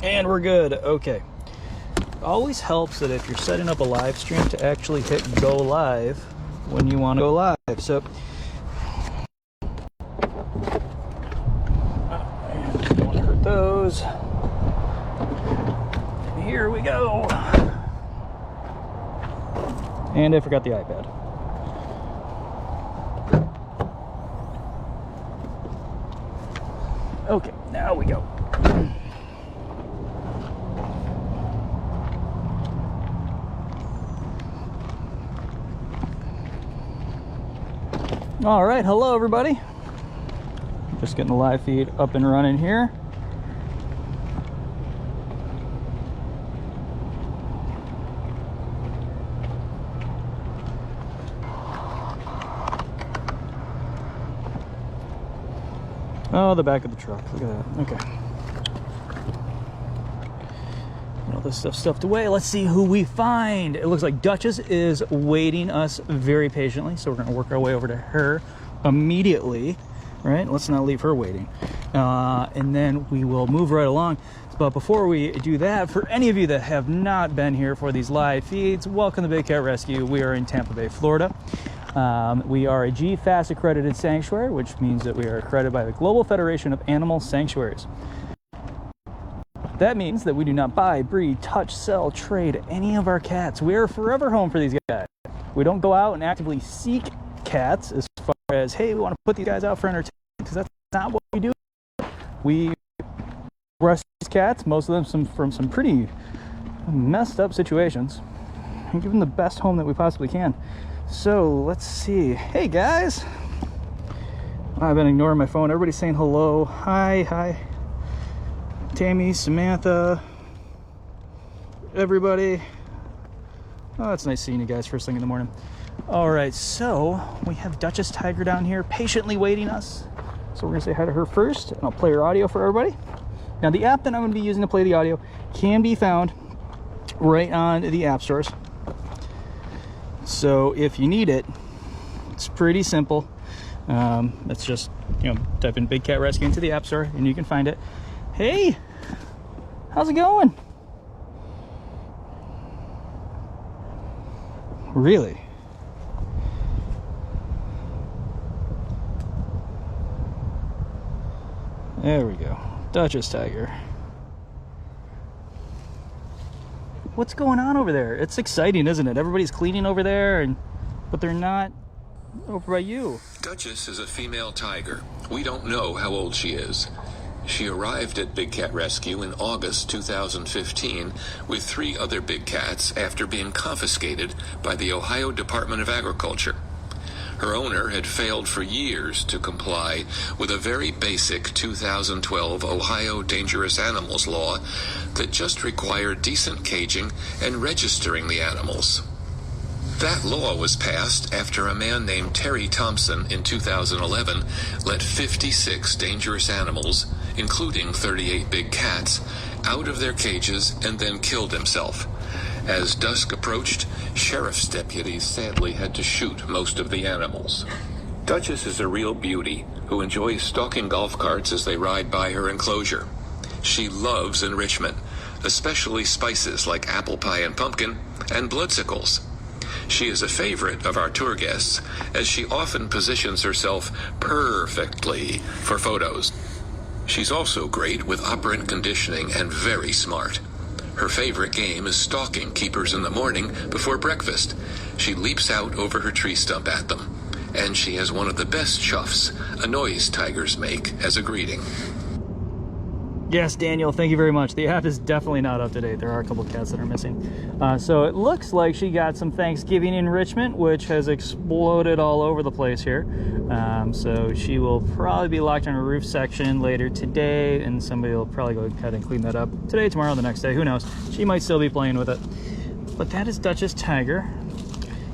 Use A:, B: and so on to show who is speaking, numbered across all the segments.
A: And we're good. Okay. Always helps that if you're setting up a live stream to actually hit go live when you want to go live. So don't want to hurt those. Here we go. And I forgot the iPad. Okay, now we go. All right, hello everybody. Just getting the live feed up and running here. Oh, the back of the truck. Look at that. Okay. All this stuff stuffed away. Let's see who we find. It looks like Duchess is waiting us very patiently, so we're going to work our way over to her immediately. Right? Let's not leave her waiting. And then we will move right along. But before we do that, for any of you that have not been here for these live feeds, welcome to Big Cat Rescue. We are in Tampa Bay, Florida. We are a GFAS accredited sanctuary, which means that we are accredited by the Global Federation of Animal Sanctuaries. That means that we do not buy, breed, touch, sell, trade any of our cats. We are a forever home for these guys. We don't go out and actively seek cats as far as, hey, we want to put these guys out for entertainment, because that's not what we do. We rescue these cats, most of them from some pretty messed up situations, and give them the best home that we possibly can. So let's see. Hey guys, I've been ignoring my phone. Everybody's saying hello. Hi Tammy, Samantha, everybody. Oh, it's nice seeing you guys first thing in the morning. All right, so we have Duchess Tiger down here patiently waiting us, so we're gonna say hi to her first, and I'll play her audio for everybody. Now the app that I'm gonna be using to play the audio can be found right on the app stores. So if you need it, it's pretty simple. It's just, type in Big Cat Rescue into the App Store and you can find it. Hey, how's it going? Really? There we go. Duchess Tiger. What's going on over there? It's exciting, isn't it? Everybody's cleaning over there, but they're not over by you.
B: Duchess is a female tiger. We don't know how old she is. She arrived at Big Cat Rescue in August 2015 with 3 other big cats after being confiscated by the Ohio Department of Agriculture. Her owner had failed for years to comply with a very basic 2012 Ohio Dangerous Animals law that just required decent caging and registering the animals. That law was passed after a man named Terry Thompson in 2011 let 56 dangerous animals, including 38 big cats, out of their cages and then killed himself. As dusk approached, sheriff's deputies sadly had to shoot most of the animals. Duchess is a real beauty who enjoys stalking golf carts as they ride by her enclosure. She loves enrichment, especially spices like apple pie and pumpkin, and bloodsickles. She is a favorite of our tour guests, as she often positions herself perfectly for photos. She's also great with operant conditioning and very smart. Her favorite game is stalking keepers in the morning before breakfast. She leaps out over her tree stump at them, and she has one of the best chuffs, a noise tigers make as a greeting.
A: Yes, Daniel, thank you very much. The app is definitely not up to date. There are a couple cats that are missing. So it looks like she got some Thanksgiving enrichment, which has exploded all over the place here. So she will probably be locked in her roof section later today, and somebody will probably go ahead and clean that up today, tomorrow, the next day. Who knows? She might still be playing with it. But that is Duchess Tiger.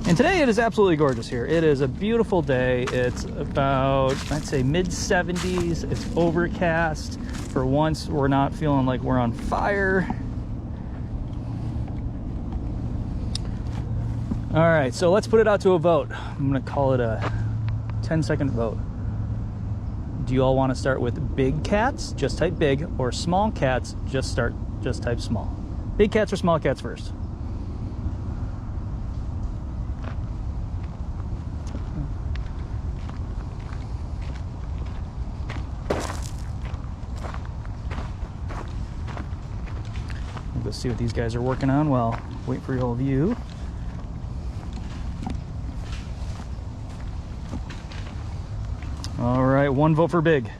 A: And today it is absolutely gorgeous here. It is a beautiful day. It's about, I'd say, mid-70s. It's overcast. For once, we're not feeling like we're on fire. All right, so let's put it out to a vote. I'm gonna call it a 10-second vote. Do you all want to start with big cats? Just type big, or small cats, just just type small. Big cats or small cats first? We'll go see what these guys are working on while wait for your view. All right, 1 vote for big.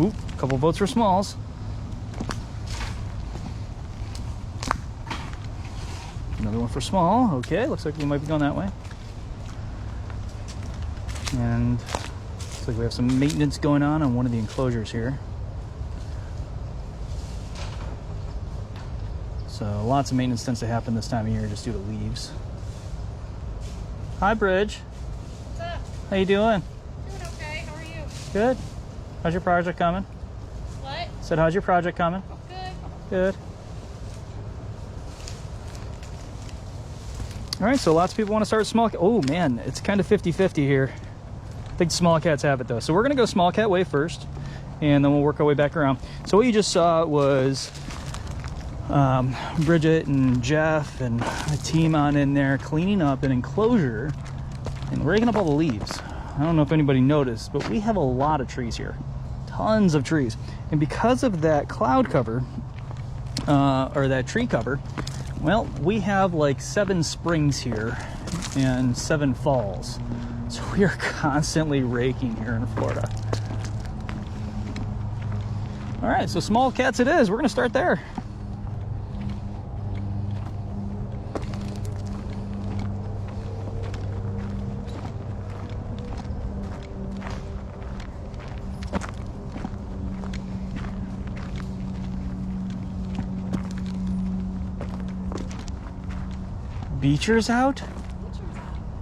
A: Ooh, a couple votes for smalls. Another one for small. Okay, looks like we might be going that way. And looks like we have some maintenance going on one of the enclosures here. So lots of maintenance tends to happen this time of year just due to leaves. Hi, Bridge.
C: What's up?
A: How you doing?
C: Doing okay. How are you?
A: Good. How's your project coming?
C: What?
A: Said, how's your project coming?
C: Good.
A: Good. All right, so lots of people want to start small. Oh man, it's kind of 50-50 here. I think small cats have it though. So we're gonna go small cat way first, and then we'll work our way back around. So what you just saw was Bridget and Jeff and a team on in there cleaning up an enclosure and raking up all the leaves. I don't know if anybody noticed, but we have a lot of trees here, tons of trees. And because of that cloud cover, or that tree cover, well, we have like 7 springs here and 7 falls. So we are constantly raking here in Florida. All right, so small cats it is. We're gonna start there. Beecher's out?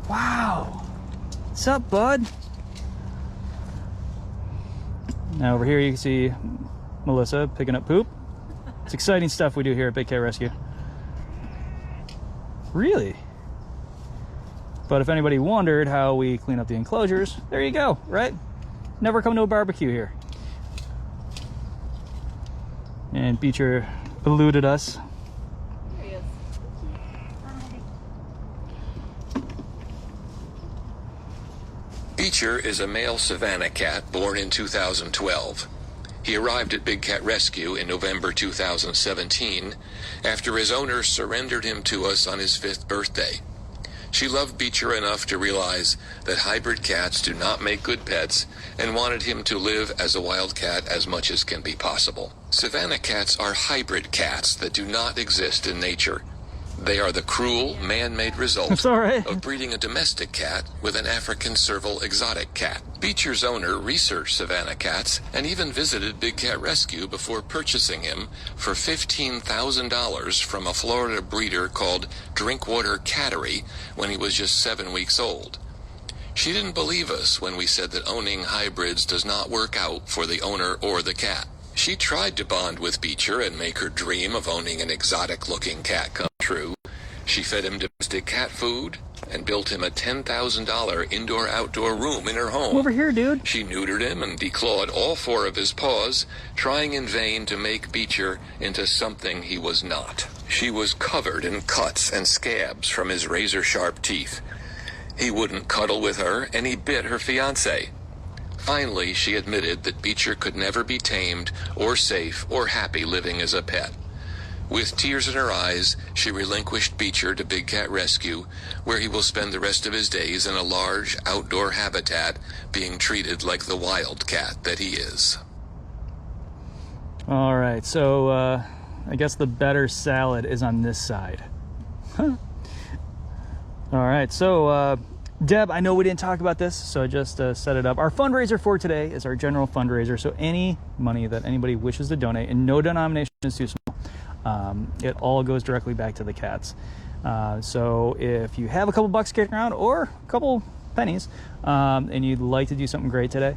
A: Wow. What's up, bud? Now over here you can see Melissa picking up poop. It's exciting stuff we do here at Big Cat Rescue. Really? But if anybody wondered how we clean up the enclosures, there you go, right? Never come to a barbecue here. And Beecher eluded us.
C: There he is.
B: Beecher is a male savanna cat born in 2012. He arrived at Big Cat Rescue in November 2017 after his owner surrendered him to us on his 5th birthday. She loved Beecher enough to realize that hybrid cats do not make good pets and wanted him to live as a wild cat as much as can be possible. Savanna cats are hybrid cats that do not exist in nature. They are the cruel, man-made result of breeding a domestic cat with an African serval exotic cat. Beecher's owner researched savanna cats and even visited Big Cat Rescue before purchasing him for $15,000 from a Florida breeder called Drinkwater Cattery when he was just 7 weeks old. She didn't believe us when we said that owning hybrids does not work out for the owner or the cat. She tried to bond with Beecher and make her dream of owning an exotic-looking cat come true. She fed him domestic cat food and built him a $10,000 indoor-outdoor room in her home.
A: Come over here, dude.
B: She neutered him and declawed all 4 of his paws, trying in vain to make Beecher into something he was not. She was covered in cuts and scabs from his razor-sharp teeth. He wouldn't cuddle with her, and he bit her fiancé. Finally, she admitted that Beecher could never be tamed or safe or happy living as a pet. With tears in her eyes, she relinquished Beecher to Big Cat Rescue, where he will spend the rest of his days in a large outdoor habitat, being treated like the wild cat that he is.
A: All right, so I guess the better salad is on this side. All right, so Deb, I know we didn't talk about this, so I just set it up. Our fundraiser for today is our general fundraiser, so any money that anybody wishes to donate, and no denomination is too small, it all goes directly back to the cats. So if you have a couple bucks kicking around or a couple pennies, and you'd like to do something great today,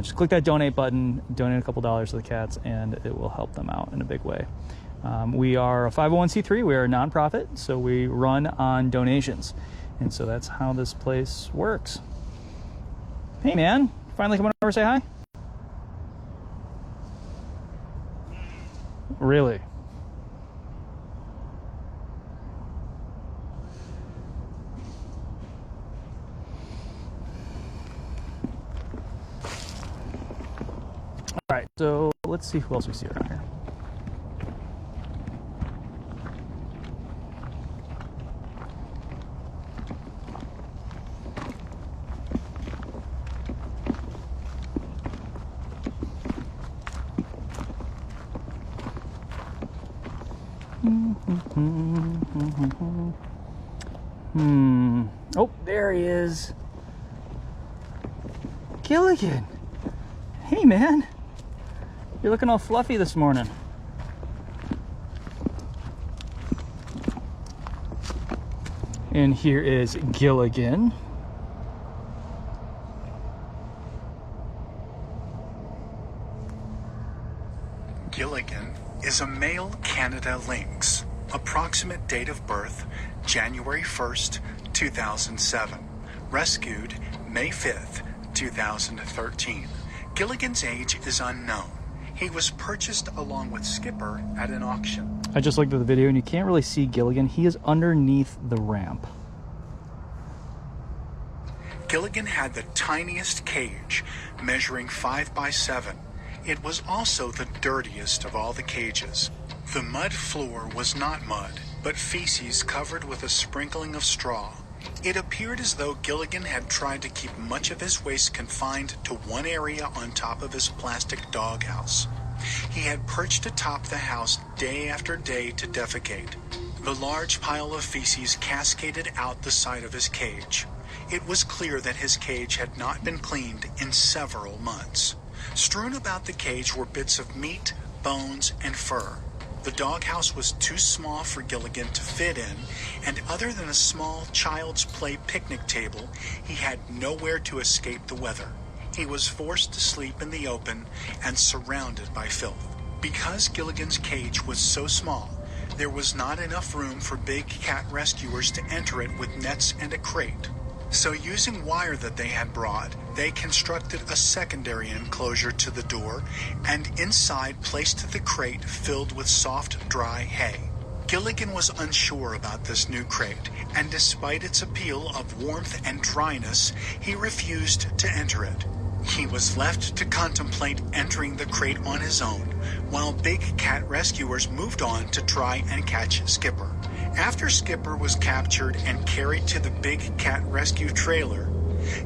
A: just click that donate button, donate a couple dollars to the cats, and it will help them out in a big way. We are a 501c3, we are a nonprofit, so we run on donations. And so that's how this place works. Hey, man. Finally coming over to say hi? Really? All right, so let's see who else we see around here. Oh, there he is. Gilligan. Hey, man. You're looking all fluffy this morning. And here is Gilligan.
D: Gilligan is a male Canada lynx. Approximate date of birth, January 1st, 2007. Rescued May 5th, 2013. Gilligan's age is unknown. He was purchased along with Skipper at an auction.
A: I just looked at the video and you can't really see Gilligan. He is underneath the ramp.
D: Gilligan had the tiniest cage, measuring 5 by 7. It was also the dirtiest of all the cages. The mud floor was not mud, but feces covered with a sprinkling of straw. It appeared as though Gilligan had tried to keep much of his waste confined to one area on top of his plastic doghouse. He had perched atop the house day after day to defecate. The large pile of feces cascaded out the side of his cage. It was clear that his cage had not been cleaned in several months. Strewn about the cage were bits of meat, bones, and fur. The doghouse was too small for Gilligan to fit in, and other than a small child's play picnic table, he had nowhere to escape the weather. He was forced to sleep in the open and surrounded by filth. Because Gilligan's cage was so small, there was not enough room for big cat rescuers to enter it with nets and a crate. So using wire that they had brought, they constructed a secondary enclosure to the door and inside placed the crate filled with soft, dry hay. Gilligan was unsure about this new crate, and despite its appeal of warmth and dryness, he refused to enter it. He was left to contemplate entering the crate on his own, while big cat rescuers moved on to try and catch Skipper. After Skipper was captured and carried to the big cat rescue trailer,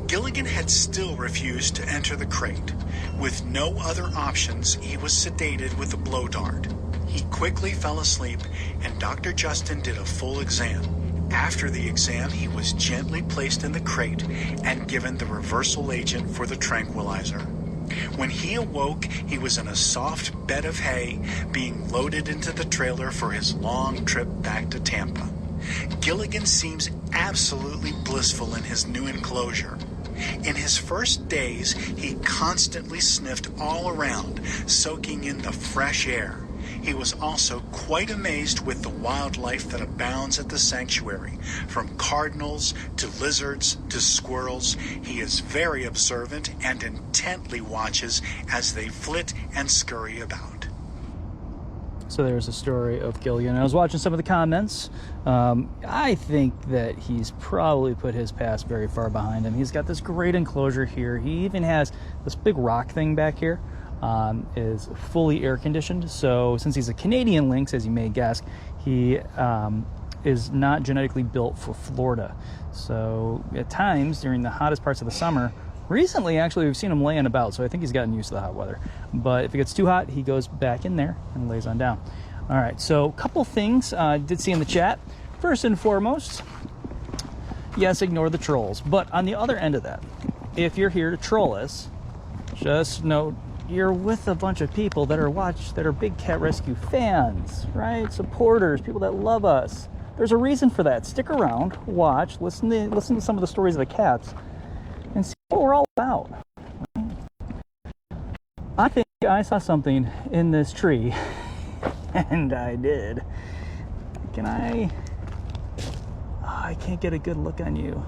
D: Gilligan had still refused to enter the crate. With no other options, he was sedated with a blow dart. He quickly fell asleep, and Dr. Justin did a full exam. After the exam, he was gently placed in the crate and given the reversal agent for the tranquilizer. When he awoke, he was in a soft bed of hay, being loaded into the trailer for his long trip back to Tampa. Gilligan seems absolutely blissful in his new enclosure. In his first days, he constantly sniffed all around, soaking in the fresh air. He was also quite amazed with the wildlife that abounds at the sanctuary. From cardinals to lizards to squirrels, he is very observant and intently watches as they flit and scurry about.
A: So there's a story of Gilligan. I was watching some of the comments. I think that he's probably put his past very far behind him. He's got this great enclosure here. He even has this big rock thing back here. Is fully air conditioned. So since he's a Canadian lynx, as you may guess, he is not genetically built for Florida. So at times during the hottest parts of the summer, recently actually we've seen him laying about, so I think he's gotten used to the hot weather. But if it gets too hot, he goes back in there and lays on down. All right, so a couple things I did see in the chat. First and foremost, yes, ignore the trolls. But on the other end of that, if you're here to troll us, just note you're with a bunch of people that are big cat rescue fans, right? Supporters, people that love us. There's a reason for that. Stick around, watch, listen to some of the stories of the cats, and see what we're all about. I think I saw something in this tree, and I did. I can't get a good look on you.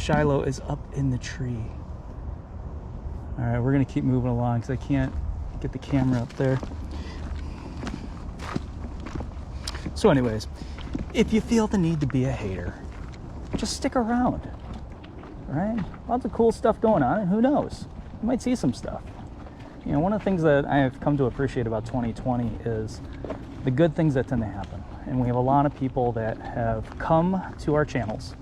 A: Shiloh is up in the tree. All right, we're gonna keep moving along because I can't get the camera up there. So anyways, if you feel the need to be a hater, just stick around, right? Lots of cool stuff going on, and who knows? You might see some stuff. You know, one of the things that I have come to appreciate about 2020 is the good things that tend to happen. And we have a lot of people that have come to our channels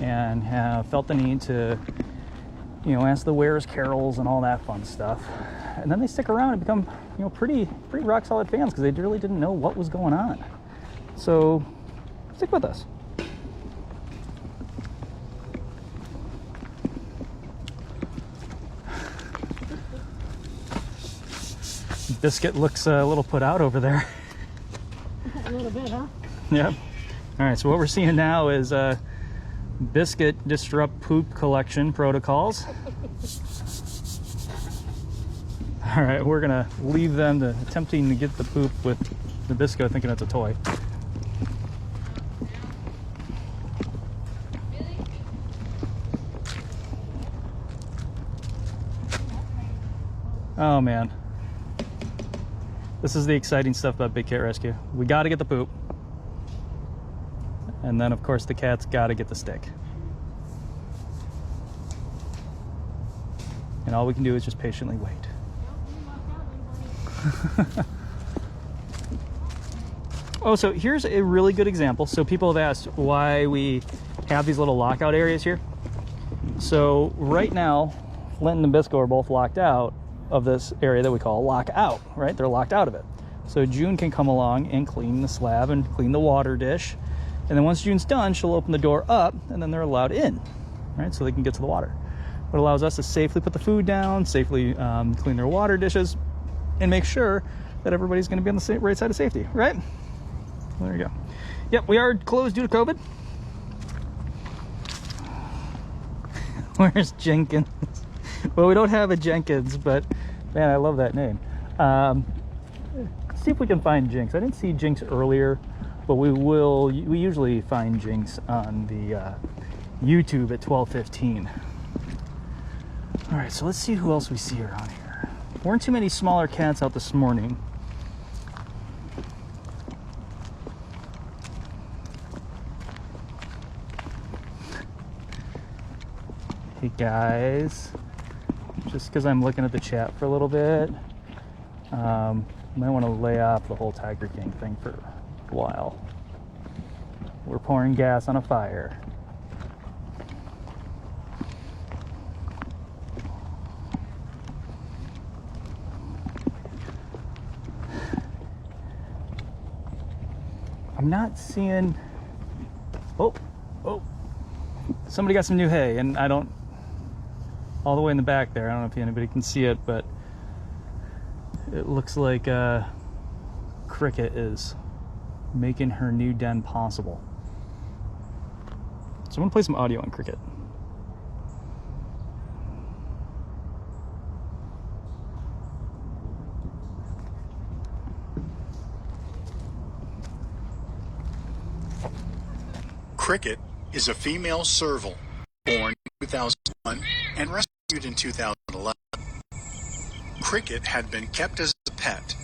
A: and have felt the need to, you know, ask the where's carols and all that fun stuff. And then they stick around and become, you know, pretty rock solid fans because they really didn't know what was going on. So stick with us. Biscuit looks a little put out over there.
C: A little bit, huh?
A: Yep. All right, so what we're seeing now is Biscuit disrupt poop collection protocols. All right, we're gonna leave them to attempting to get the poop with the Biscuit thinking it's a toy. Oh man. This is the exciting stuff about Big Cat Rescue. We gotta get the poop. And then of course the cat's gotta get the stick. And all we can do is just patiently wait. Oh, so here's a really good example. So people have asked why we have these little lockout areas here. So right now, Flint and Bisco are both locked out of this area that we call lockout, right? They're locked out of it. So June can come along and clean the slab and clean the water dish. And then once June's done, she'll open the door up and then they're allowed in, right? So they can get to the water. It allows us to safely put the food down, safely clean their water dishes, and make sure that everybody's gonna be on the right side of safety, right? Well, there you go. Yep, we are closed due to COVID. Where's Jenkins? Well, we don't have a Jenkins, but man, I love that name. See if we can find Jinx. I didn't see Jinx earlier, but we usually find Jinx on the YouTube at 12:15. All right, so let's see who else we see around here. Weren't too many smaller cats out this morning. Hey guys, just because I'm looking at the chat for a little bit, might want to lay off the whole Tiger King thing for a while. We're pouring gas on a fire. I'm not seeing, oh, somebody got some new hay, and I don't, all the way in the back there, I don't know if anybody can see it, but it looks like Cricket is making her new den possible. So I'm gonna play some audio on Cricket.
D: Cricket is a female serval born in 2001 and rescued in 2011. Cricket had been kept as a pet,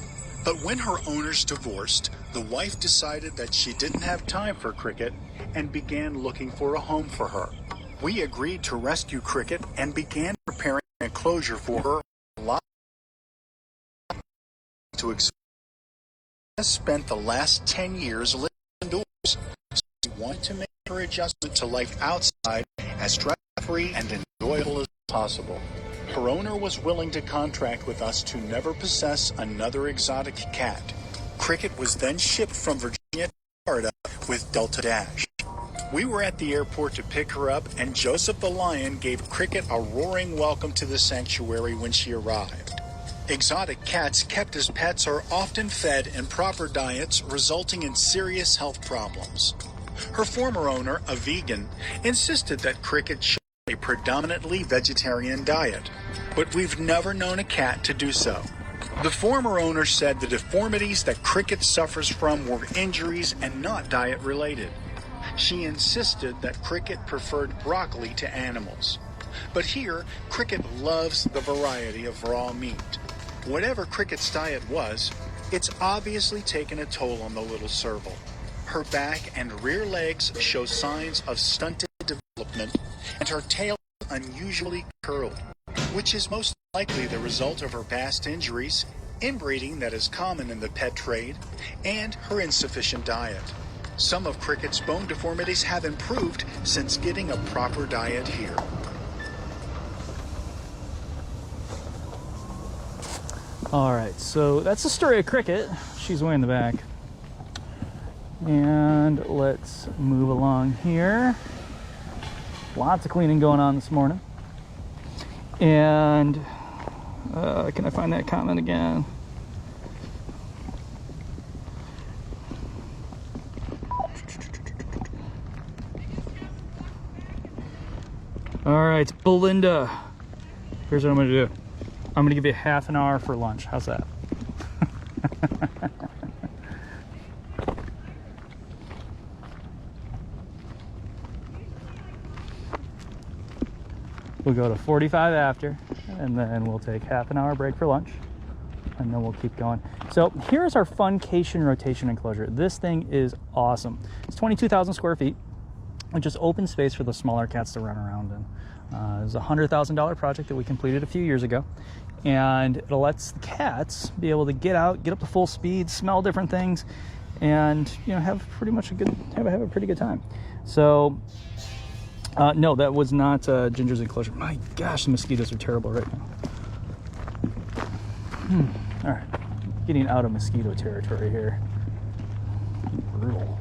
D: but when her owners divorced, the wife decided that she didn't have time for Cricket and began looking for a home for her. We agreed to rescue Cricket and began preparing an enclosure for her. To spent the last 10 years living indoors. So we wanted to make her adjustment to life outside as stress-free and enjoyable as possible. Her owner was willing to contract with us to never possess another exotic cat. Cricket was then shipped from Virginia to Florida with Delta Dash. We were at the airport to pick her up, and Joseph the Lion gave Cricket a roaring welcome to the sanctuary when she arrived. Exotic cats kept as pets are often fed improper diets, resulting in serious health problems. Her former owner, a vegan, insisted that Cricket should have a predominantly vegetarian diet, but we've never known a cat to do so. The former owner said the deformities that Cricket suffers from were injuries and not diet-related. She insisted that Cricket preferred broccoli to animals. But here, Cricket loves the variety of raw meat. Whatever Cricket's diet was, it's obviously taken a toll on the little serval. Her back and rear legs show signs of stunted development, and her tail is unusually curled, which is most likely the result of her past injuries, inbreeding that is common in the pet trade, and her insufficient diet. Some of Cricket's bone deformities have improved since getting a proper diet here.
A: All right, so that's the story of Cricket. She's way in the back. And let's move along here. Lots of cleaning going on this morning. And can I find that comment again? All right, Belinda. Here's what I'm gonna do. I'm gonna give you half an hour for lunch. How's that? We'll go to 45 after, and then we'll take half an hour break for lunch, and then we'll keep going. So here's our Funcation rotation enclosure. This thing is awesome. It's 22,000 square feet, which is open space for the smaller cats to run around in. It was a $100,000 project that we completed a few years ago, and it lets the cats be able to get out, get up to full speed, smell different things, and have pretty much have a pretty good time. So no, that was not Ginger's enclosure. My gosh, the mosquitoes are terrible right now. All right, getting out of mosquito territory here. Brutal.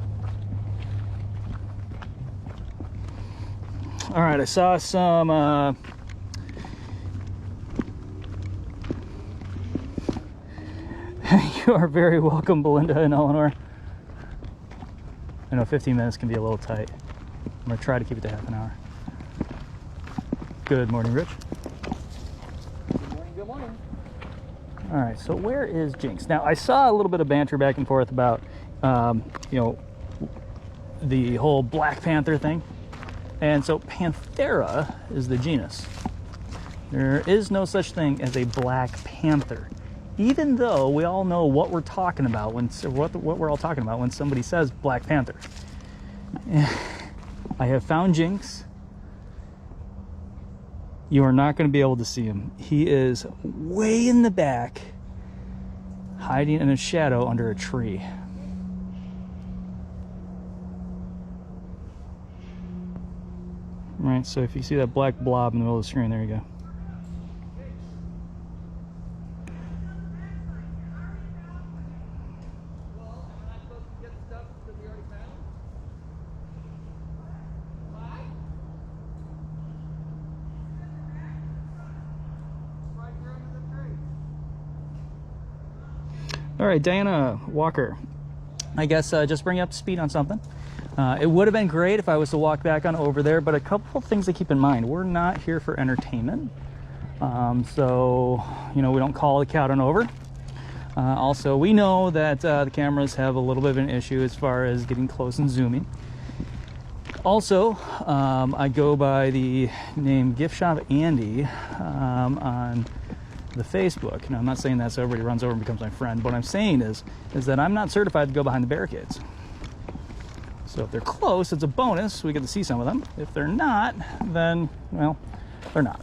A: All right, I saw some you are very welcome, Belinda and Eleanor. I know 15 minutes can be a little tight. I'm gonna try to keep it to half an hour. Good morning, Rich.
C: Good morning, good morning.
A: All right, so where is Jinx? Now, I saw a little bit of banter back and forth about, the whole Black Panther thing. And so Panthera is the genus. There is no such thing as a Black Panther, even though we all know what we're talking about what we're all talking about when somebody says Black Panther. I have found Jinx. You are not going to be able to see him. He is way in the back, hiding in a shadow under a tree. Right, so if you see that black blob in the middle of the screen, there you go. All right, Diana Walker. I guess just bring you up to speed on something. It would have been great if I was to walk back on over there, but a couple of things to keep in mind. We're not here for entertainment. So, we don't call the cat on over. Also, we know that the cameras have a little bit of an issue as far as getting close and zooming. Also, I go by the name Gift Shop Andy on the Facebook. Now, I'm not saying that so everybody runs over and becomes my friend. What I'm saying is that I'm not certified to go behind the barricades. So if they're close, it's a bonus. We get to see some of them. If they're not, then, well, they're not.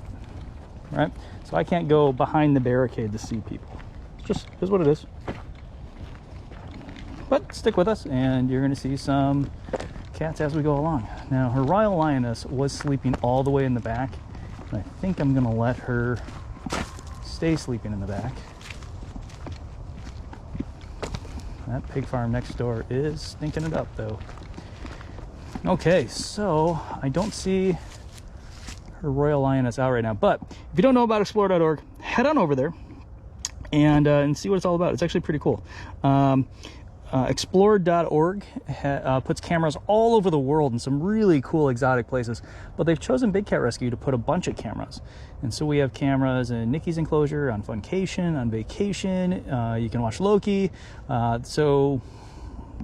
A: Right? So I can't go behind the barricade to see people. It's just is what it is. But stick with us, and you're going to see some cats as we go along. Now, her Royal Lioness was sleeping all the way in the back, and I think I'm going to let her stay sleeping in the back. That pig farm next door is stinking it up, though. Okay, so I don't see her Royal Lioness out right now, but if you don't know about Exploreorg, head on over there and see what it's all about. It's actually pretty cool. Exploreorg puts cameras all over the world in some really cool exotic places, but they've chosen Big Cat Rescue to put a bunch of cameras. And so we have cameras in Nikki's enclosure, on Funcation, on Vacation. You can watch Loki. So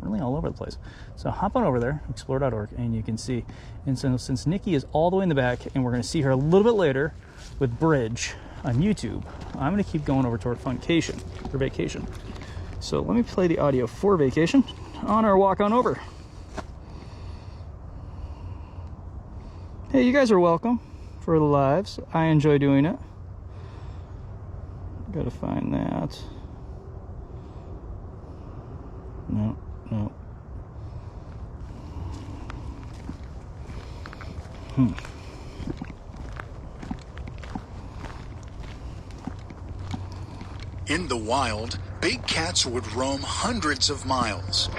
A: really all over the place. So hop on over there, Exploreorg, and you can see. And so since Nikki is all the way in the back, and we're going to see her a little bit later with Bridge on YouTube, I'm going to keep going over toward Funcation, or Vacation. So let me play the audio for Vacation on our walk on over. Hey, you guys are welcome for the lives. I enjoy doing it. Gotta find that. No.
D: In the wild, big cats would roam hundreds of miles.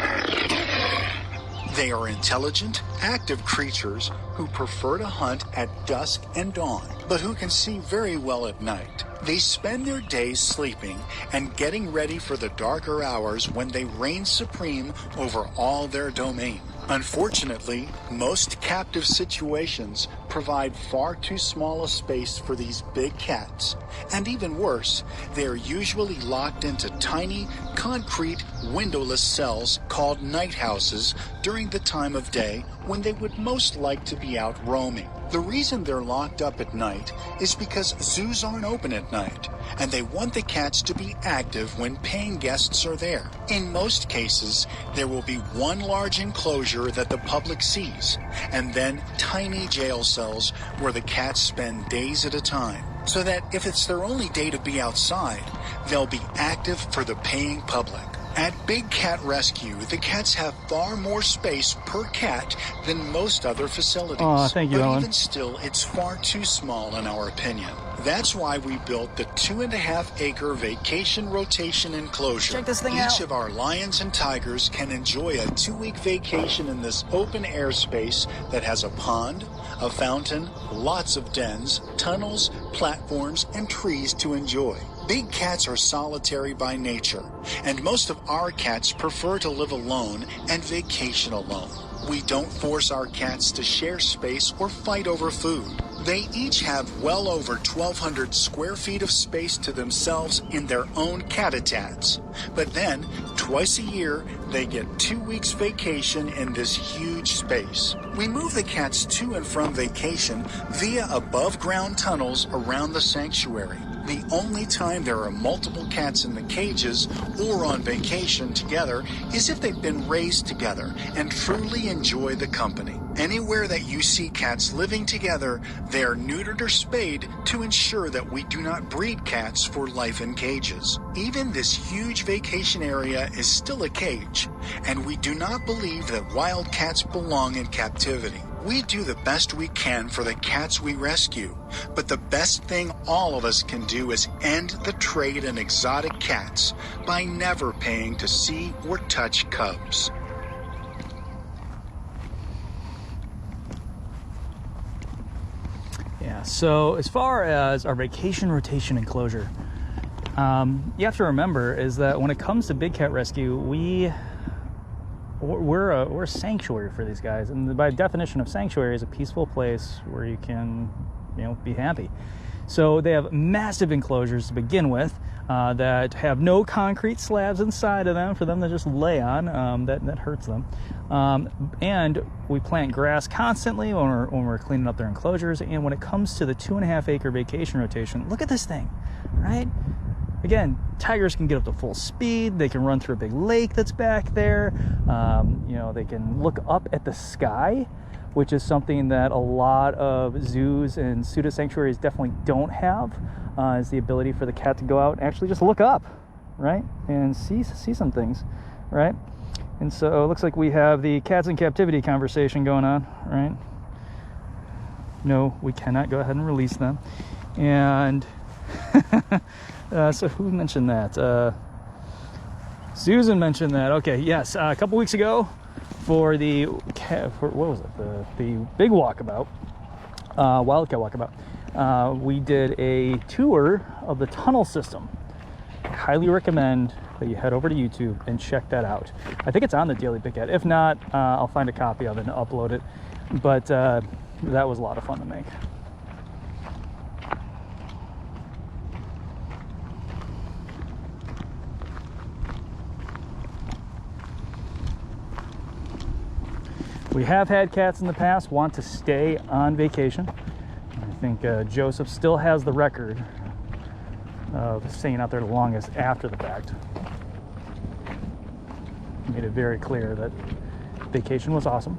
D: They are intelligent, active creatures who prefer to hunt at dusk and dawn, but who can see very well at night. They spend their days sleeping and getting ready for the darker hours when they reign supreme over all their domain. Unfortunately, most captive situations provide far too small a space for these big cats. And even worse, they are usually locked into tiny, concrete, windowless cells called night houses during the time of day when they would most like to be out roaming. The reason they're locked up at night is because zoos aren't open at night, and they want the cats to be active when paying guests are there. In most cases, there will be one large enclosure that the public sees, and then tiny jail cells where the cats spend days at a time, so that if it's their only day to be outside, they'll be active for the paying public. At Big Cat Rescue, the cats have far more space per cat than most other facilities.
A: Oh, thank you,
D: but
A: Ellen.
D: even still, it's far too small in our opinion. That's why we built the 2.5-acre vacation rotation enclosure.
A: Check this thing
D: Each
A: out.
D: of our lions and tigers can enjoy a 2-week vacation in this open air space that has a pond, a fountain, lots of dens, tunnels, platforms, and trees to enjoy. Big cats are solitary by nature, and most of our cats prefer to live alone and vacation alone. We don't force our cats to share space or fight over food. They each have well over 1,200 square feet of space to themselves in their own cat-a-tats. But then, twice a year, they get 2 weeks vacation in this huge space. We move the cats to and from vacation via above-ground tunnels around the sanctuary. The only time there are multiple cats in the cages or on vacation together is if they've been raised together and truly enjoy the company. Anywhere that you see cats living together, they are neutered or spayed to ensure that we do not breed cats for life in cages. Even this huge vacation area is still a cage, and we do not believe that wild cats belong in captivity. We do the best we can for the cats we rescue, but the best thing all of us can do is end the trade in exotic cats by never paying to see or touch cubs.
A: Yeah, so as far as our vacation rotation enclosure, you have to remember is that when it comes to Big Cat Rescue, we're a sanctuary for these guys, and by definition of sanctuary is a peaceful place where you can, be happy. So they have massive enclosures to begin with that have no concrete slabs inside of them for them to just lay on. That hurts them. And we plant grass constantly when we're cleaning up their enclosures. And when it comes to the 2.5-acre vacation rotation, look at this thing, right? Again, tigers can get up to full speed. They can run through a big lake that's back there. They can look up at the sky, which is something that a lot of zoos and pseudo sanctuaries definitely don't have, is the ability for the cat to go out and actually just look up, right? And see some things, right? And so it looks like we have the cats in captivity conversation going on, right? No, we cannot go ahead and release them. And so who mentioned that? Susan mentioned that. Okay, yes, a couple weeks ago for the big walkabout, wildcat walkabout, we did a tour of the tunnel system. I highly recommend that you head over to YouTube and check that out. I think it's on the Daily Big Cat. If not, I'll find a copy of it and upload it. But that was a lot of fun to make. We have had cats in the past want to stay on vacation. I think Joseph still has the record of staying out there the longest after the fact. Made it very clear that vacation was awesome.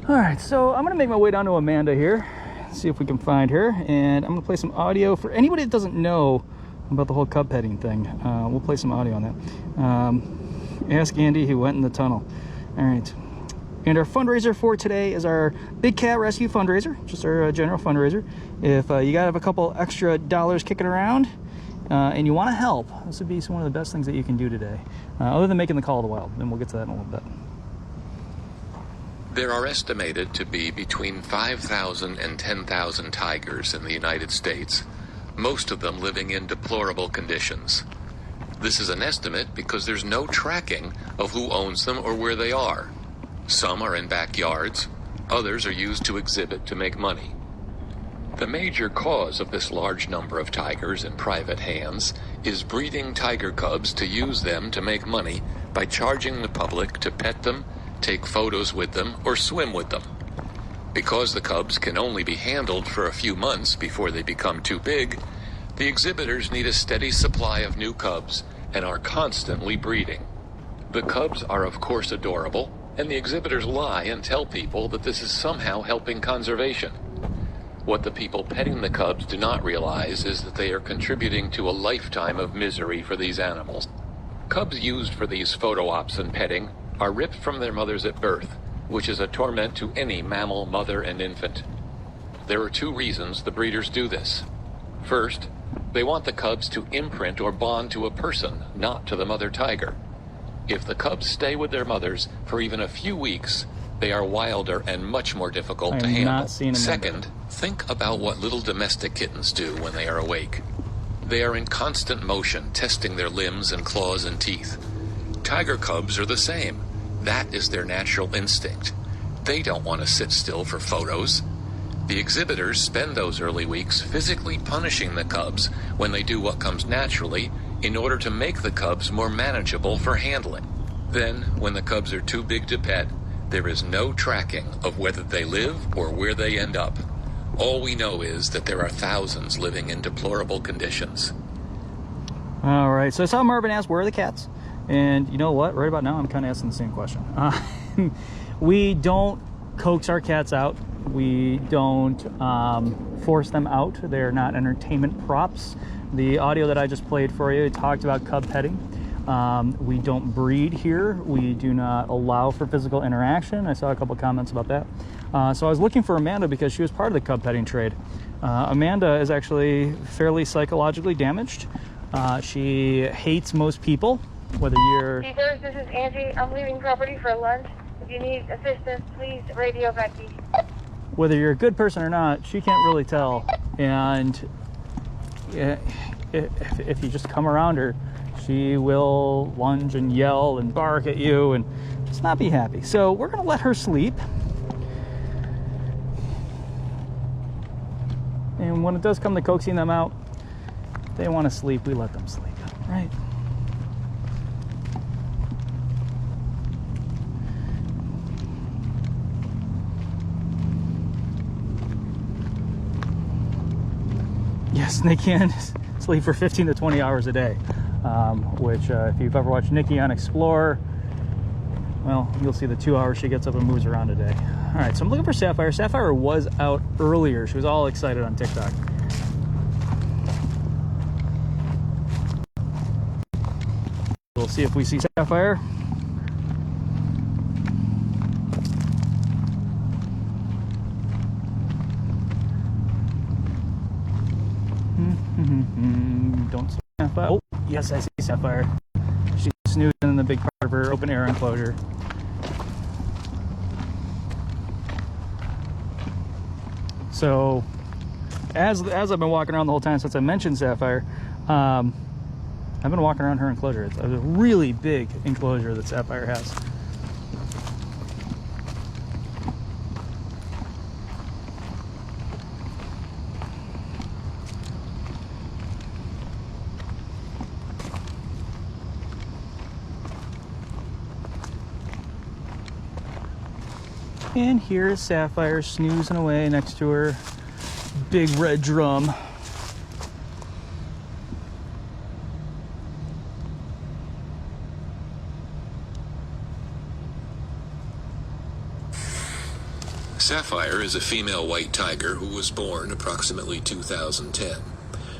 A: All right, so I'm gonna make my way down to Amanda here, see if we can find her, and I'm gonna play some audio for anybody that doesn't know about the whole cub petting thing. We'll play some audio on that. Ask Andy who went in the tunnel. All right. And our fundraiser for today is our Big Cat Rescue fundraiser, just our general fundraiser. If you got a couple extra dollars kicking around and you want to help, this would be one of the best things that you can do today, other than making the call of the wild, and we'll get to that in a little bit.
B: There are estimated to be between 5,000 and 10,000 tigers in the United States, most of them living in deplorable conditions. This is an estimate because there's no tracking of who owns them or where they are. Some are in backyards, others are used to exhibit to make money. The major cause of this large number of tigers in private hands is breeding tiger cubs to use them to make money by charging the public to pet them, take photos with them, or swim with them. Because the cubs can only be handled for a few months before they become too big, the exhibitors need a steady supply of new cubs and are constantly breeding. The cubs are of course adorable, and the exhibitors lie and tell people that this is somehow helping conservation. What the people petting the cubs do not realize is that they are contributing to a lifetime of misery for these animals. Cubs used for these photo ops and petting are ripped from their mothers at birth, which is a torment to any mammal mother and infant. There are two reasons the breeders do this. First, they want the cubs to imprint or bond to a person, not to the mother tiger. If the cubs stay with their mothers for even a few weeks, they are wilder and much more difficult to handle. Second, think about what little domestic kittens do when they are awake. They are in constant motion, testing their limbs and claws and teeth. Tiger cubs are the same. That is their natural instinct. They don't want to sit still for photos. The exhibitors spend those early weeks physically punishing the cubs when they do what comes naturally in order to make the cubs more manageable for handling. Then, when the cubs are too big to pet, there is no tracking of whether they live or where they end up. All we know is that there are thousands living in deplorable conditions.
A: All right, so I saw Marvin ask, where are the cats? And you know what? Right about now, I'm kind of asking the same question. We don't coax our cats out. We don't force them out. They're not entertainment props. The audio that I just played for you talked about cub petting. We don't breed here. We do not allow for physical interaction. I saw a couple comments about that. So I was looking for Amanda because she was part of the cub petting trade. Amanda is actually fairly psychologically damaged. She hates most people, whether you're...
E: Beecher, this is Angie. I'm leaving property for lunch. If you need assistance, please radio Becky.
A: Whether you're a good person or not, she can't really tell. And if you just come around her, she will lunge and yell and bark at you and just not be happy. So we're going to let her sleep. And when it does come to coaxing them out, if they want to sleep, we let them sleep, right? Yes, they can sleep for 15 to 20 hours a day, which if you've ever watched Nikki on Exploreorg, well, you'll see the 2 hours she gets up and moves around a day. All right, so I'm looking for Sapphire. Sapphire was out earlier. She was all excited on TikTok. We'll see if we see Sapphire. Don't see Sapphire. Oh, yes, I see Sapphire. She's snoozing in the big part of her open air enclosure. So, as I've been walking around the whole time since I mentioned Sapphire, I've been walking around her enclosure. It's a really big enclosure that Sapphire has. And here's Sapphire snoozing away next to her big red drum.
B: Sapphire is a female white tiger who was born approximately 2010.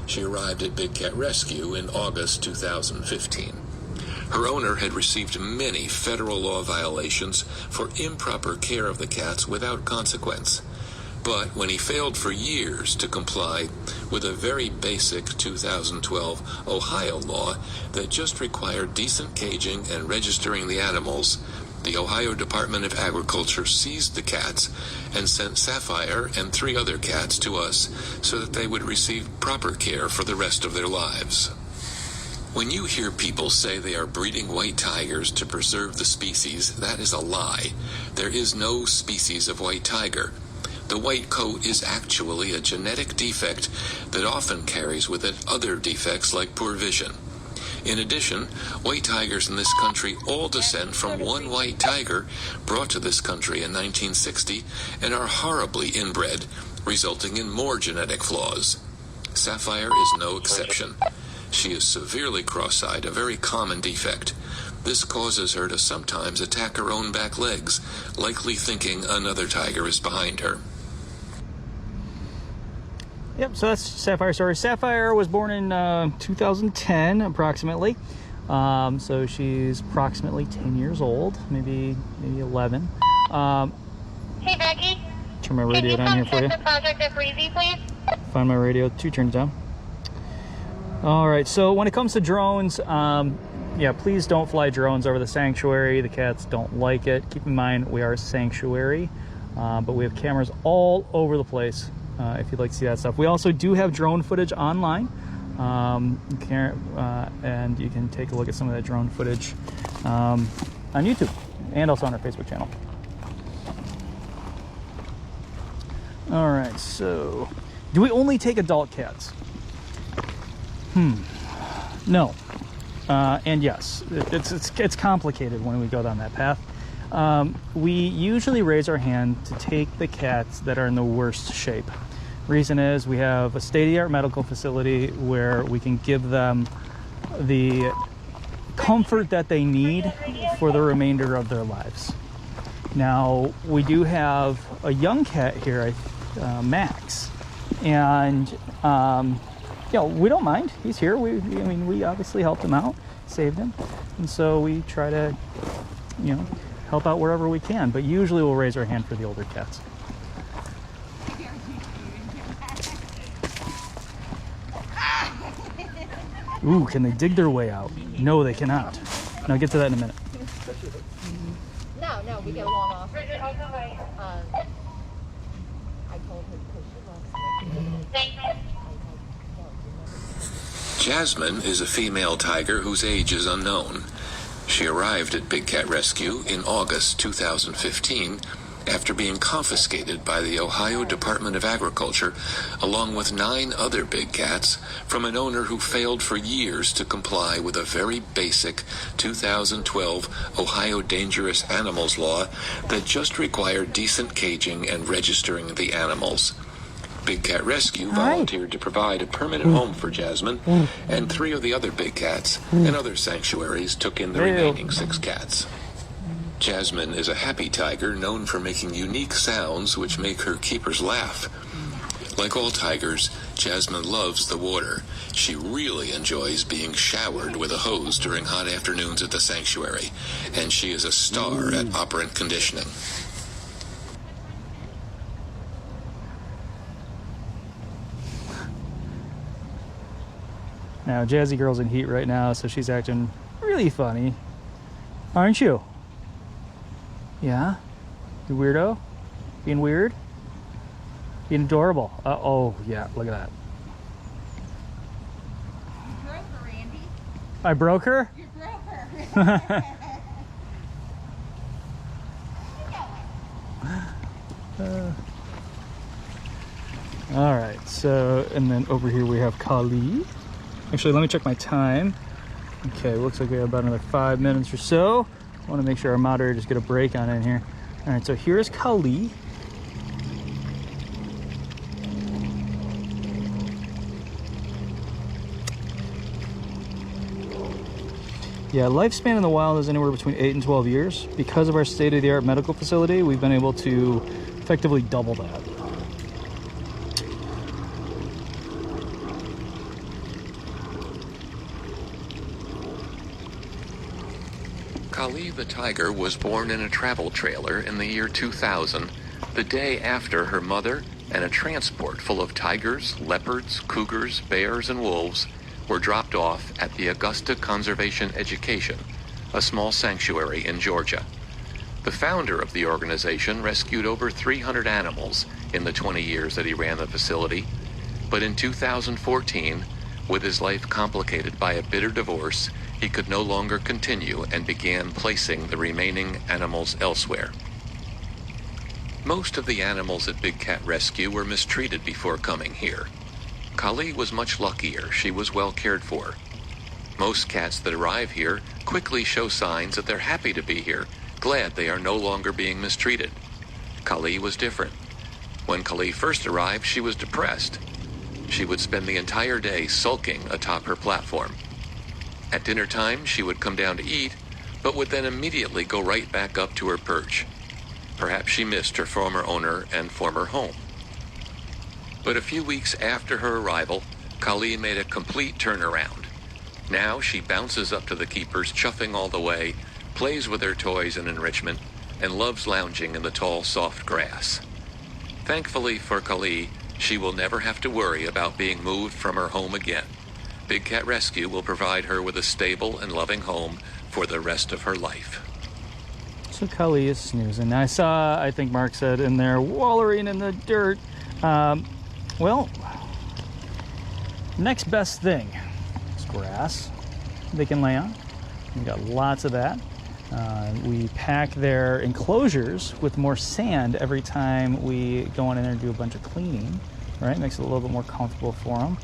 B: She arrived at Big Cat Rescue in August 2015. Her owner had received many federal law violations for improper care of the cats without consequence. But when he failed for years to comply with a very basic 2012 Ohio law that just required decent caging and registering the animals, the Ohio Department of Agriculture seized the cats and sent Sapphire and 3 other cats to us so that they would receive proper care for the rest of their lives. When you hear people say they are breeding white tigers to preserve the species, that is a lie. There is no species of white tiger. The white coat is actually a genetic defect that often carries with it other defects like poor vision. In addition, white tigers in this country all descend from one white tiger brought to this country in 1960 and are horribly inbred, resulting in more genetic flaws. Sapphire is no exception. She is severely cross-eyed, a very common defect. This causes her to sometimes attack her own back legs, likely thinking another tiger is behind her.
A: Yep, so that's Sapphire's story. Sapphire was born in 2010, approximately. So she's approximately 10 years old, maybe 11.
E: Hey, Becky.
A: Turn my radio down here for you.
E: The project at Breezy, please.
A: Find my radio, 2 turns down. All right, so when it comes to drones, yeah, please don't fly drones over the sanctuary. The cats don't like it. Keep in mind, we are a sanctuary, but we have cameras all over the place. If you'd like to see that stuff. We also do have drone footage online, and you can take a look at some of that drone footage on YouTube and also on our Facebook channel. All right, so do we only take adult cats? No, and yes, it's complicated when we go down that path. We usually raise our hand to take the cats that are in the worst shape. Reason is we have a state-of-the-art medical facility where we can give them the comfort that they need for the remainder of their lives. Now, we do have a young cat here, Max, and you know, we don't mind. He's here. We obviously helped him out, saved him, and so we try to, you know, help out wherever we can. But usually we'll raise our hand for the older cats. Ooh, can they dig their way out? No, they cannot. Now get to that in a minute.
F: No, we get along off. I told her because she loves me.
B: Jasmine is a female tiger whose age is unknown. She arrived at Big Cat Rescue in August 2015 after being confiscated by the Ohio Department of Agriculture along with 9 other big cats from an owner who failed for years to comply with a very basic 2012 Ohio Dangerous Animals law that just required decent caging and registering the animals. Big Cat Rescue volunteered to provide a permanent home for Jasmine, and 3 of the other big cats and other sanctuaries took in the remaining 6 cats. Jasmine is a happy tiger known for making unique sounds which make her keepers laugh. Like all tigers, Jasmine loves the water. She really enjoys being showered with a hose during hot afternoons at the sanctuary, and she is a star at operant conditioning.
A: Now, Jazzy Girl's in heat right now, so she's acting really funny. Aren't you? Yeah? You weirdo? Being weird? Being adorable? Oh, yeah, look at that.
F: You broke her, Andy.
A: I broke her?
F: You broke her.
A: All right, so, and then over here we have Kali. Actually, let me check my time. Okay, looks like we have about another 5 minutes or so. I want to make sure our moderators get a break on in here. All right, so here's Kali. Yeah, lifespan in the wild is anywhere between 8 and 12 years. Because of our state-of-the-art medical facility, we've been able to effectively double that.
B: Kali the tiger was born in a travel trailer in the year 2000, the day after her mother and a transport full of tigers, leopards, cougars, bears, and wolves were dropped off at the Augusta Conservation Education, a small sanctuary in Georgia. The founder of the organization rescued over 300 animals in the 20 years that he ran the facility, but in 2014, with his life complicated by a bitter divorce, he could no longer continue and began placing the remaining animals elsewhere. Most of the animals at Big Cat Rescue were mistreated before coming here. Kali was much luckier. She was well cared for. Most cats that arrive here quickly show signs that they're happy to be here, glad they are no longer being mistreated. Kali was different. When Kali first arrived, she was depressed. She would spend the entire day sulking atop her platform. At dinner time, she would come down to eat, but would then immediately go right back up to her perch. Perhaps she missed her former owner and former home. But a few weeks after her arrival, Kali made a complete turnaround. Now she bounces up to the keepers, chuffing all the way, plays with her toys and enrichment, and loves lounging in the tall, soft grass. Thankfully for Kali, she will never have to worry about being moved from her home again. Big Cat Rescue will provide her with a stable and loving home for the rest of her life.
A: So Kali is snoozing. I saw, I think Mark said in there, wallowing in the dirt. Well, next best thing is grass they can lay on. We've got lots of that. We pack their enclosures with more sand every time we go in there and do a bunch of cleaning, right? Makes it a little bit more comfortable for them.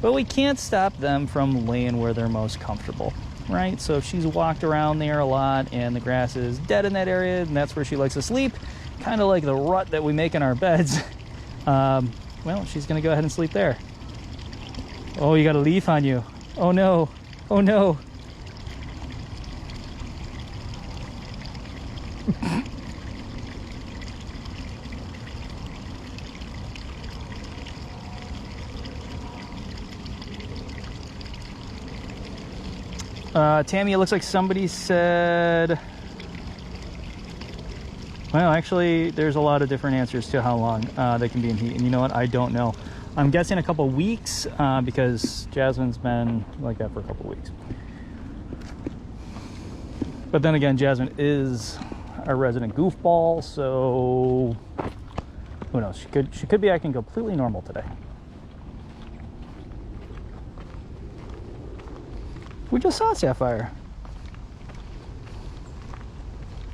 A: But we can't stop them from laying where they're most comfortable, right? So if she's walked around there a lot and the grass is dead in that area, and that's where she likes to sleep, kind of like the rut that we make in our beds, well, she's gonna go ahead and sleep there. Oh, you got a leaf on you. Oh no, oh no. Tammy, it looks like somebody said, well, actually, there's a lot of different answers to how long they can be in heat. And you know what? I don't know. I'm guessing a couple weeks because Jasmine's been like that for a couple weeks. But then again, Jasmine is a resident goofball, so who knows? She could be acting completely normal today. We just saw Sapphire.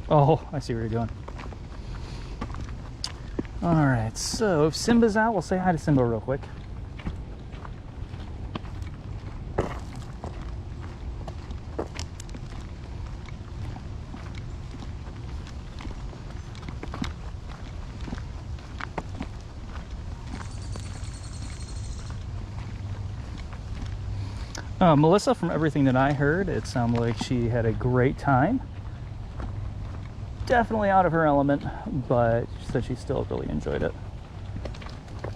A: Oh, I see what you're doing. All right, so if Simba's out, we'll say hi to Simba real quick. Melissa, from everything that I heard, it sounded like she had a great time. Definitely out of her element, but she said she still really enjoyed it. I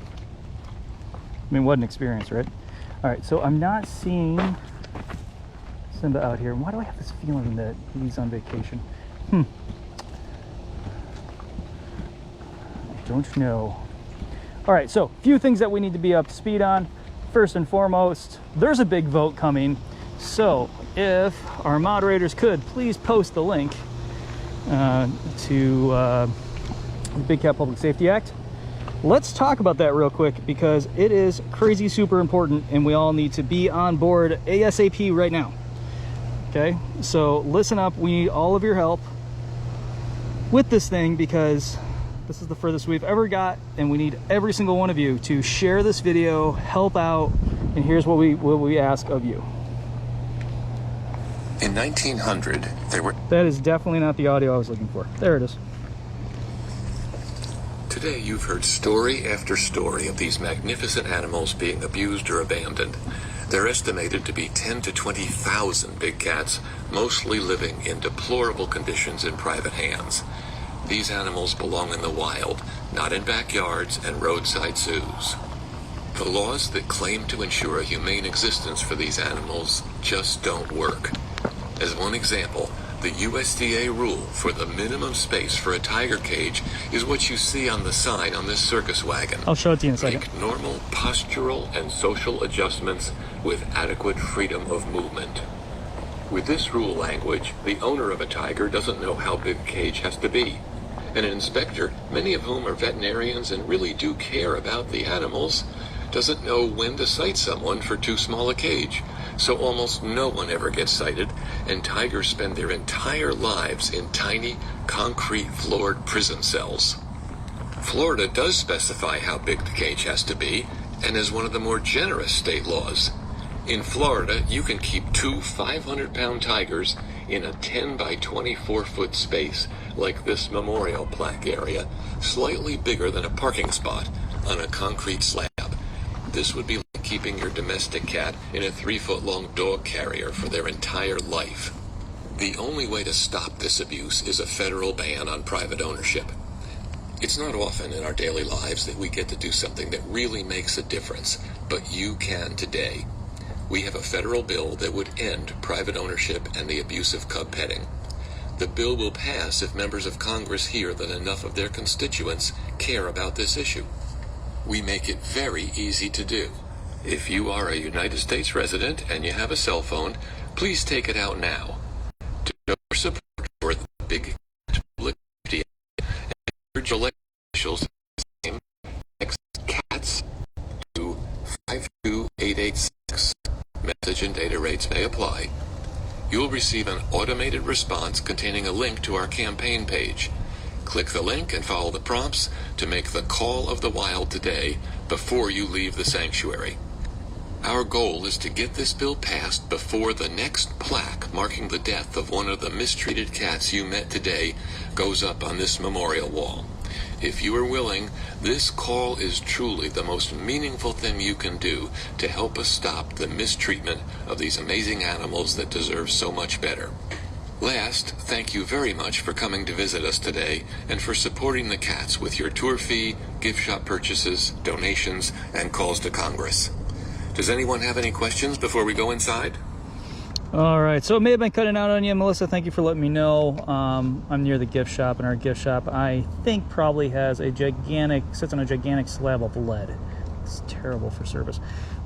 A: mean, what an experience, right? All right, so I'm not seeing Simba out here. Why do I have this feeling that he's on vacation? I don't know. All right, so a few things that we need to be up to speed on. First and foremost, there's a big vote coming. So if our moderators could please post the link to the Big Cat Public Safety Act. Let's talk about that real quick because it is crazy super important and we all need to be on board ASAP right now. Okay, so listen up, we need all of your help with this thing because this is the furthest we've ever got and we need every single one of you to share this video, help out, and here's what we ask of you.
B: In 1900, there were...
A: That is definitely not the audio I was looking for. There it is.
B: Today you've heard story after story of these magnificent animals being abused or abandoned. They're estimated to be 10 to 20,000 big cats, mostly living in deplorable conditions in private hands. These animals belong in the wild, not in backyards and roadside zoos. The laws that claim to ensure a humane existence for these animals just don't work. As one example, the USDA rule for the minimum space for a tiger cage is what you see on the sign on this circus wagon.
A: I'll show it to you in a second.
B: Make normal postural and social adjustments with adequate freedom of movement. With this rule language, the owner of a tiger doesn't know how big a cage has to be. And an inspector, many of whom are veterinarians and really do care about the animals, doesn't know when to cite someone for too small a cage. So almost no one ever gets cited, and tigers spend their entire lives in tiny, concrete-floored prison cells. Florida does specify how big the cage has to be, and is one of the more generous state laws. In Florida, you can keep 2 500-pound tigers in a 10 by 24-foot space, like this memorial plaque area, slightly bigger than a parking spot, on a concrete slab. This would be like keeping your domestic cat in a 3-foot-long dog carrier for their entire life. The only way to stop this abuse is a federal ban on private ownership. It's not often in our daily lives that we get to do something that really makes a difference, but you can today. We have a federal bill that would end private ownership and the abuse of cub petting. The bill will pass if members of Congress hear that enough of their constituents care about this issue. We make it very easy to do. If you are a United States resident and you have a cell phone, please take it out now. To show your support for the big public safety and urge elected officials to do the same, text CATS to 52886. Message and data rates may apply. You will receive an automated response containing a link to our campaign page. Click the link and follow the prompts to make the call of the wild today before you leave the sanctuary. Our goal is to get this bill passed before the next plaque marking the death of one of the mistreated cats you met today goes up on this memorial wall. If you are willing, this call is truly the most meaningful thing you can do to help us stop the mistreatment of these amazing animals that deserve so much better. Last, thank you very much for coming to visit us today and for supporting the cats with your tour fee, gift shop purchases, donations, and calls to Congress. Does anyone have any questions before we go inside?
A: All right, so it may have been cutting out on you, Melissa. Thank you for letting me know. I'm near the gift shop, and our gift shop, I think, probably has sits on a gigantic slab of lead. It's terrible for service.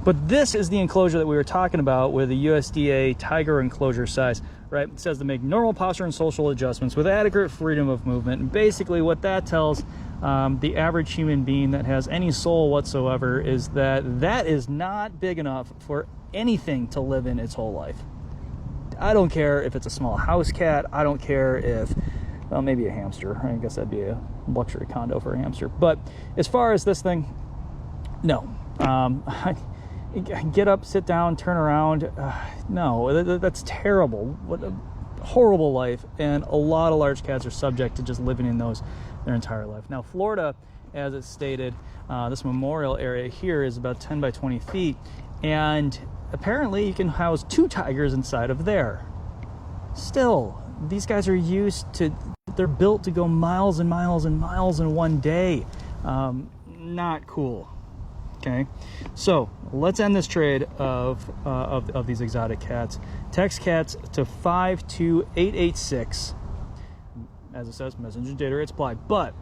A: But this is the enclosure that we were talking about with the USDA tiger enclosure size, right? It says to make normal posture and social adjustments with adequate freedom of movement. And basically what that tells the average human being that has any soul whatsoever is that that is not big enough for anything to live in its whole life. I don't care if it's a small house cat. I don't care if, well, maybe a hamster. I guess that'd be a luxury condo for a hamster. But as far as this thing, no. Get up, sit down, turn around. No, that's terrible. What a horrible life. And a lot of large cats are subject to just living in those their entire life. Now, Florida, as it's stated, this memorial area here is about 10 by 20 feet. And apparently you can house 2 tigers inside of there. Still, these guys are used to, they're built to go miles and miles and miles in one day. Not cool. Okay, so let's end this trade of these exotic cats. Text cats to 52886. As it says, messenger data rates apply. But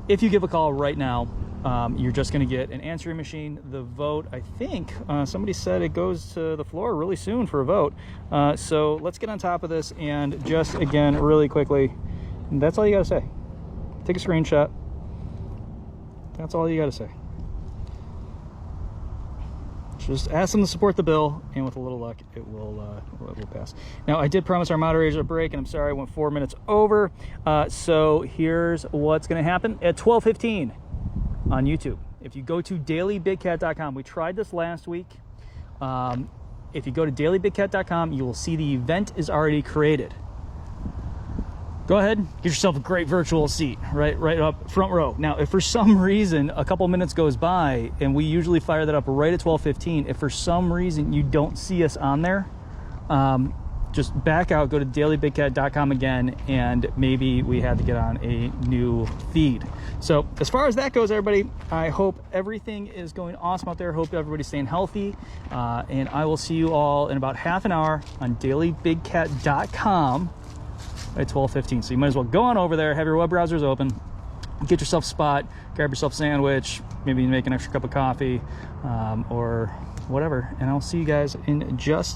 A: if you give a call right now, you're just going to get an answering machine. The vote, I think, somebody said it goes to the floor really soon for a vote. So let's get on top of this and just, again, really quickly, that's all you got to say. Take a screenshot. That's all you got to say. Just ask them to support the bill, and with a little luck, it will pass. Now, I did promise our moderators a break, and I'm sorry I went 4 minutes over. So here's what's going to happen at 12:15 on YouTube. If you go to dailybigcat.com, we tried this last week. If you go to dailybigcat.com, you will see the event is already created. go ahead, get yourself a great virtual seat right up front row. Now, if for some reason a couple minutes goes by, and we usually fire that up right at 12:15, if for some reason you don't see us on there, just back out, go to dailybigcat.com again, and maybe we had to get on a new feed. So as far as that goes, everybody, I hope everything is going awesome out there. Hope everybody's staying healthy, and I will see you all in about half an hour on dailybigcat.com at 12:15. So you might as well go on over there, have your web browsers open, get yourself a spot, grab yourself a sandwich, maybe make an extra cup of coffee, or whatever, and I'll see you guys in just